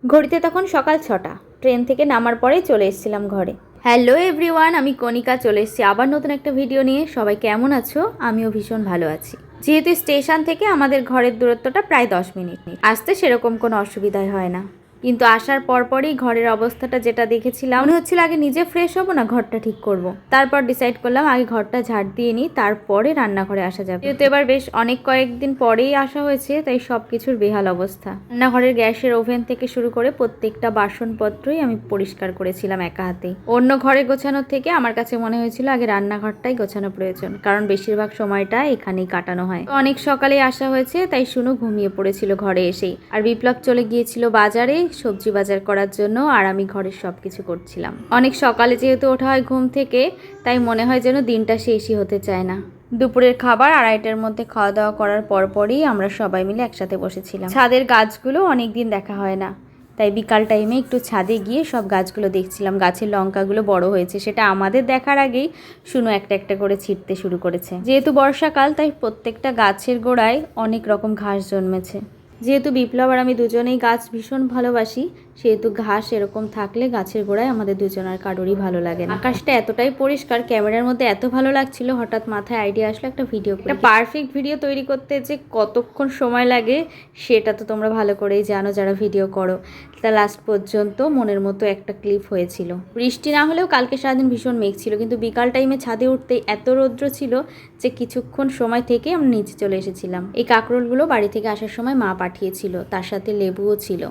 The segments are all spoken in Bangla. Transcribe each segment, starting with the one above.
ঘড়িতে তখন সকাল 6টা। ট্রেন থেকে নামার পরেই চলে এসেছিলাম ঘরে। হ্যালো এভরিওয়ান, আমি কণিকা চলে এসেছি আবার নতুন একটা ভিডিও নিয়ে। সবাই কেমন আছো? আমিও ভীষণ ভালো আছি। যেহেতু স্টেশন থেকে আমাদের ঘরের দূরত্বটা প্রায় 10 মিনিট, আসতে সেরকম কোনো অসুবিধাই হয় না, কিন্তু আসার পরপরই ঘরের অবস্থাটা যেটা দেখেছিলাম, মনে হচ্ছিল আগে নিজে ফ্রেশ হবো না ঘরটা ঠিক করব। তারপর ডিসাইড করলাম আগে ঘরটা ঝাড় দিয়ে নিই, তারপরে রান্নাঘরে আসা যাবে। যেহেতু এবার বেশ অনেক কয়েকদিন পরেই আসা হয়েছে, তাই সব কিছুর বেহাল অবস্থা। রান্নাঘরের গ্যাসের ওভেন থেকে শুরু করে প্রত্যেকটা বাসনপত্রই আমি পরিষ্কার করেছিলাম একা হাতেই। অন্য ঘরে গোছানোর থেকে আমার কাছে মনে হয়েছিল আগে রান্নাঘরটাই গোছানো প্রয়োজন, কারণ বেশিরভাগ সময়টা এখানেই কাটানো হয়। অনেক সকালেই আসা হয়েছে, তাই শুনু ঘুমিয়ে পড়েছিল ঘরে এসেই, আর বিপ্লব চলে গিয়েছিল বাজারে সবজি বাজার করার জন্য, আর আমি ঘরের সব কিছু করছিলাম। অনেক সকালে যেহেতু ওঠা হয় ঘুম থেকে, তাই মনে হয় যেন দিনটা শেষই হতে চায় না। দুপুরের খাবার 2:30টার মধ্যে খাওয়া দাওয়া করার পরপরই আমরা সবাই মিলে একসাথে বসেছিলাম। ছাদের গাছগুলো অনেকদিন দেখা হয় না, তাই বিকাল টাইমে একটু ছাদে গিয়ে সব গাছগুলো দেখছিলাম। গাছের লঙ্কাগুলো বড় হয়েছে, সেটা আমাদের দেখার আগেই শুনু একটা একটা করে ছিঁড়তে শুরু করেছে। যেহেতু বর্ষাকাল, তাই প্রত্যেকটা গাছের গোড়ায় অনেক রকম ঘাস জন্মেছে। যেহেতু বিপ্লব আর আমি দুজনেই গাছ ভীষণ ভালোবাসি, সেহেতু ঘাস এরকম থাকলে গাছের গোড়ায় আমাদের দুজনের কারোরই ভালো লাগে না। আকাশটা এতটাই পরিষ্কার, ক্যামেরার মধ্যে এত ভালো লাগছিল, হঠাৎ মাথায় আইডিয়া আসলো একটা ভিডিও করি। একটা পারফেক্ট ভিডিও তৈরি করতে যে কতক্ষণ সময় লাগে সেটা তো তোমরা ভালো করেই জানো যারা ভিডিও করো। তা লাস্ট পর্যন্ত মনের মতো একটা ক্লিপ হয়েছিল। বৃষ্টি না হলেও কালকে সারাদিন ভীষণ মেঘ ছিল, কিন্তু বিকাল টাইমে ছাদে উঠতেই এত রৌদ্র ছিল যে কিছুক্ষণ সময় থেকে আমরা নিচে চলে এসেছিলাম। এই কাঁকরোলগুলো বাড়ি থেকে আসার সময় মা পাঠিয়েছিল, তার সাথে লেবুও ছিল,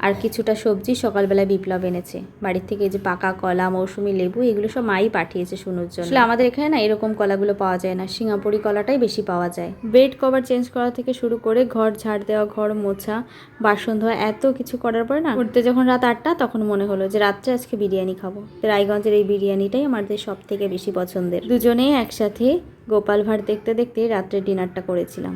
আর কিছুটা সবজি সকালবেলায় বিপ্লব এনেছে বাড়ির থেকে। এই যে পাকা কলা, মৌসুমি লেবু, এগুলো সব মাই পাঠিয়েছে শুনুর জন্য। আসলে আমাদের এখানে না এরকম কলাগুলো পাওয়া যায় না, সিঙ্গাপুরি কলাটাই বেশি পাওয়া যায়। বেড কভার চেঞ্জ করা থেকে শুরু করে ঘর ঝাড় দেওয়া, ঘর মোছা, বাসন ধোয়া, এত কিছু করার পরে না উঠতে যখন রাত 8টা, তখন মনে হলো যে রাত্রে আজকে বিরিয়ানি খাবো। রায়গঞ্জের এই বিরিয়ানিটাই আমাদের সব থেকে বেশি পছন্দের। দুজনেই একসাথে গোপাল ভাঁড় দেখতে দেখতে রাত্রে ডিনারটা করেছিলাম।